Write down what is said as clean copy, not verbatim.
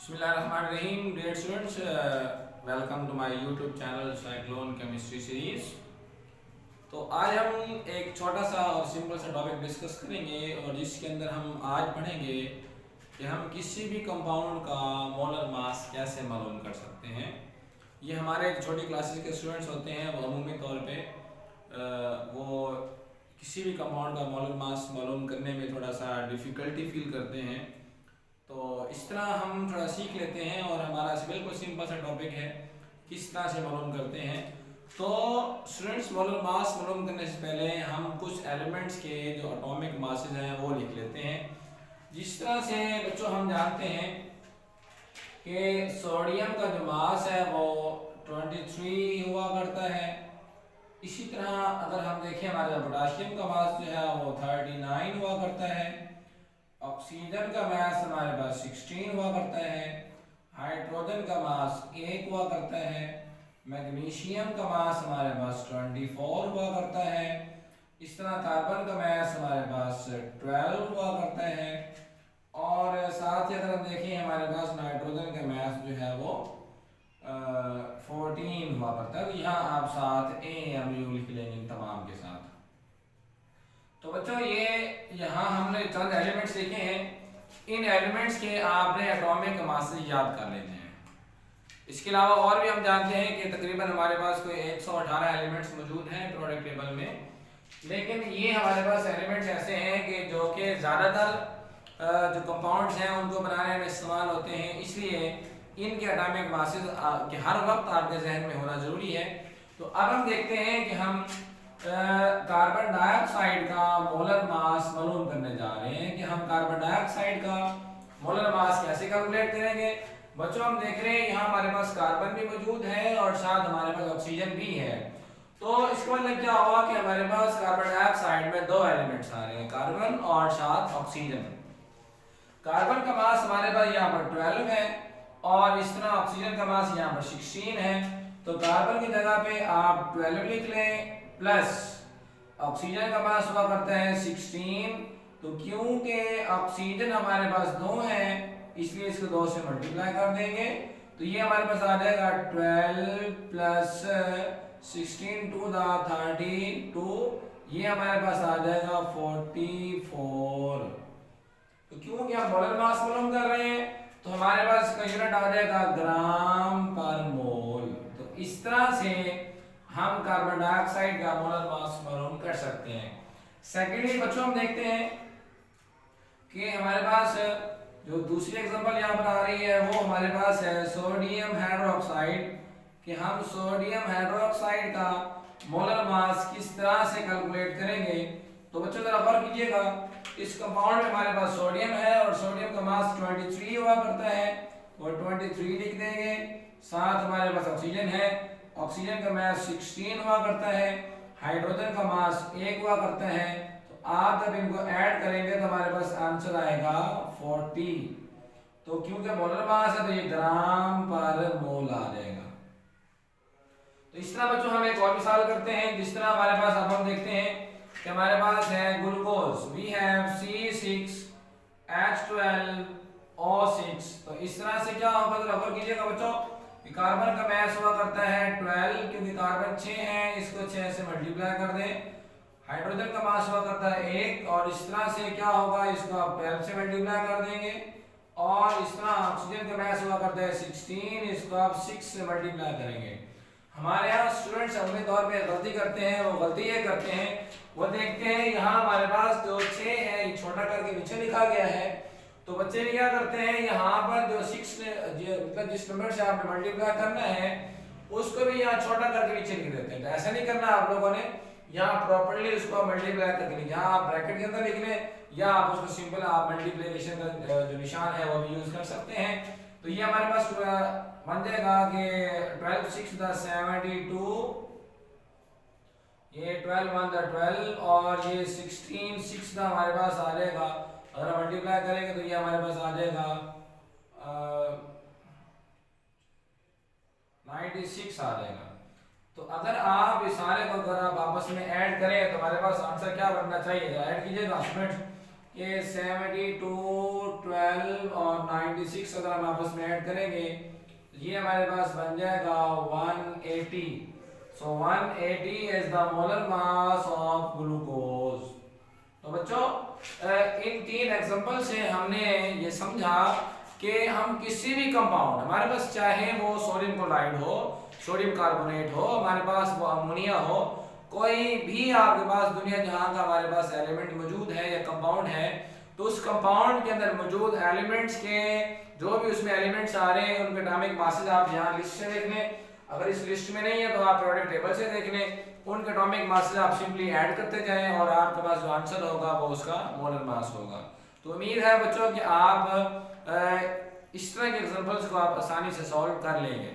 Bismillahirrahmanirrahim. Dear students, welcome to my YouTube channel Cyclone Chemistry Series. तो आज हम एक छोटा सा और सिंपल सा टॉपिक डिस्कस करेंगे और जिसके अंदर हम आज पढ़ेंगे कि हम किसी भी कंपाउंड का मोलर मास कैसे मालूम कर सकते हैं। ये हमारे छोटी क्लासेस के स्टूडेंट्स होते हैं, वो अमूमी तौर पे वो किसी भी कंपाउंड का मोलर मास मालूम करने में थोड़ा सा डिफ़िकल्टी फील करते हैं। तो इस तरह हम थोड़ा सीख लेते हैं और हमारा बिल्कुल सिंपल सा टॉपिक है किस तरह से मालूम करते हैं। तो स्टूडेंट्स, मोलर मास मालूम करने से पहले हम कुछ एलिमेंट्स के जो एटॉमिक मासेस हैं वो लिख लेते हैं। जिस तरह से बच्चों हम जानते हैं कि सोडियम का जो मास है वो 23 हुआ करता है। इसी तरह अगर हम देखें हमारे पोटाशियम का मास जो है वो 39 हुआ करता है। ऑक्सीजन का मास हमारे पास 16 हुआ करता है। हाइड्रोजन का मास 1 हुआ करता है। मैग्नीशियम का मास हमारे पास 24 हुआ करता है। इस तरह कार्बन का मास हमारे पास 12 हुआ करता है। और साथ ही अगर हम देखें हमारे पास नाइट्रोजन का मास जो है वो 14 हुआ करता है। तो यहाँ आप साथ AMU लिख लेंगे इन तमाम के साथ। तो बच्चों ये यहाँ हमने चंद एलिमेंट्स लिखे हैं, इन एलिमेंट्स के आपने एटॉमिक मासेस याद कर लेने हैं। इसके अलावा और भी हम जानते हैं कि तकरीबन हमारे पास कोई 118 एलिमेंट्स मौजूद हैं पीरियोडिक टेबल में, लेकिन ये हमारे पास एलिमेंट्स ऐसे हैं कि जो कि ज़्यादातर जो कंपाउंड्स हैं उनको बनाने में इस्तेमाल होते हैं, इसलिए इनके एटॉमिक मासेस के हर वक्त आपके जहन में होना ज़रूरी है। तो अब हम देखते हैं कि हम कार्बन डाइऑक्साइड का मोलर मास मालूम करने जा रहे हैं कि हम कार्बन डाइऑक्साइड का मोलर मास कैसे कैलकुलेट करेंगे। बच्चों हम देख रहे हैं यहाँ हमारे पास कार्बन भी मौजूद है और साथ हमारे पास ऑक्सीजन भी है। तो इसका मतलब क्या हुआ कि हमारे पास कार्बन डाइऑक्साइड में दो एलिमेंट्स आ रहे हैं, कार्बन और साथ ऑक्सीजन। कार्बन का मास हमारे पास यहाँ पर 12 है और इस तरह ऑक्सीजन का मास यहाँ पर 16 है। तो कार्बन की जगह पे आप 12 लिख लें प्लस ऑक्सीजन का मास हुआ करता है 16। तो क्योंकि ऑक्सीजन हमारे पास 2 है इसलिए इसको 2 से मल्टीप्लाई कर देंगे। तो ये हमारे पास आ जाएगा 12 प्लस 16 टू द 32, ये हमारे पास आ जाएगा 44। तो क्योंकि हम मोलर मास मालूम कर रहे हैं तो हमारे पास इसका यूनिट आ जाएगा ग्राम पर मोल। तो इस तरह से हम कार्बन डाइऑक्साइड का मोलर मास मालूम कर सकते हैं। सेकेंडली बच्चों हम देखते हैं कि हमारे पास जो दूसरी एग्जांपल यहाँ पर आ रही है वो हमारे पास है सोडियम हाइड्रोक्साइड, कि हम सोडियम हाइड्रोक्साइड का मोलर मास किस तरह से कैलकुलेट करेंगे। तो बच्चों जरा गौर कीजिएगा, इस कंपाउंड में हमारे पास सोडियम है और सोडियम का मास 23 हुआ करता है और 23 लिख देंगे। साथ हमारे पास ऑक्सीजन है, ऑक्सीजन का मास 16 हुआ करता है, हाइड्रोजन का मास 1 हुआ करता है। तो आप जब इनको ऐड करेंगे तो हमारे पास आंसर आएगा 40। तो क्योंकि मोलर मास है तो ये ग्राम पर मोल आ जाएगा। तो इस तरह बच्चों हम एक और मिसाल करते हैं। जिस तरह हमारे पास अब हम देखते हैं कि हमारे पास है ग्लूकोज, वी हैव C6H12O6। तो इस तरह से क्या होगा जरा गौर कीजिएगा बच्चों, कार्बन का मास हुआ करता है 12, क्योंकि कार्बन 6 है इसको 6 से मल्टीप्लाई कर दें। हाइड्रोजन का मास हुआ करता है 1 और इस तरह से क्या होगा, इसको आप 12 से मल्टीप्लाई कर देंगे। और इस तरह ऑक्सीजन का मास हुआ करता है 16, इसको आप 6 से मल्टीप्लाई करेंगे। हमारे यहाँ स्टूडेंट्स अपने तौर पे गलती करते हैं, वो गलती ये करते हैं वो देखते हैं यहाँ हमारे पास जो 6 है ये छोटा करके नीचे लिखा गया है। तो बच्चे क्या करते हैं, यहाँ पर जो 6 मतलब जिस नंबर से आपने मल्टीप्लाई करना है उसको भी यहाँ छोटा करके नीचे लिख देते हैं। तो ऐसा नहीं करना आप लोगों ने, यहाँ प्रॉपर्ली उसको मल्टीप्लाई करके लिखें। यहाँ आप ब्रैकेट के अंदर लिख लें या आप उसको सिंपल आप मल्टीप्लिकेशन का जो निशान है वो भी यूज कर सकते हैं। तो ये हमारे पास बन जाएगा कि 12 6 द 72, ये 12 1 द 12 और ये 16 6 द हमारे पास आ जाएगा। अगर हम मल्टीप्लाई करेंगे तो ये हमारे पास आ जाएगा 96 आ जाएगा। तो अगर आप इस सारे को अगर आप आपस में ऐड करें तो हमारे पास आंसर क्या बनना चाहिए, ऐड कीजिएगा स्टूडेंट्स, ये 72 12 और 96 अगर हम आपस में ऐड करेंगे ये हमारे पास बन जाएगा 180। सो 180 is the molar mass of glucose. तो बच्चों इन 3 एग्जांपल से हमने ये समझा कि हम किसी भी कंपाउंड हमारे पास चाहे वो सोडियम क्लोराइड हो, सोडियम कार्बोनेट हो, हमारे पास वो अमोनिया हो, कोई भी आपके पास दुनिया जहां का हमारे पास एलिमेंट मौजूद है या कंपाउंड है, तो उस कंपाउंड के अंदर मौजूद एलिमेंट्स के जो भी उसमें एलिमेंट्स आ रहे हैं उनके एटॉमिक मासेस आप यहाँ लिस्ट से देख लें। अगर इस लिस्ट में नहीं है तो आप प्रोडक्ट टेबल से देख लें, उनके एटॉमिक मासेस आप सिंपली ऐड करते जाएं और आपके पास जो आंसर होगा वो उसका मोलर मास होगा। तो उम्मीद है बच्चों कि आप इस तरह के एग्जांपल्स को आप आसानी से सॉल्व कर लेंगे।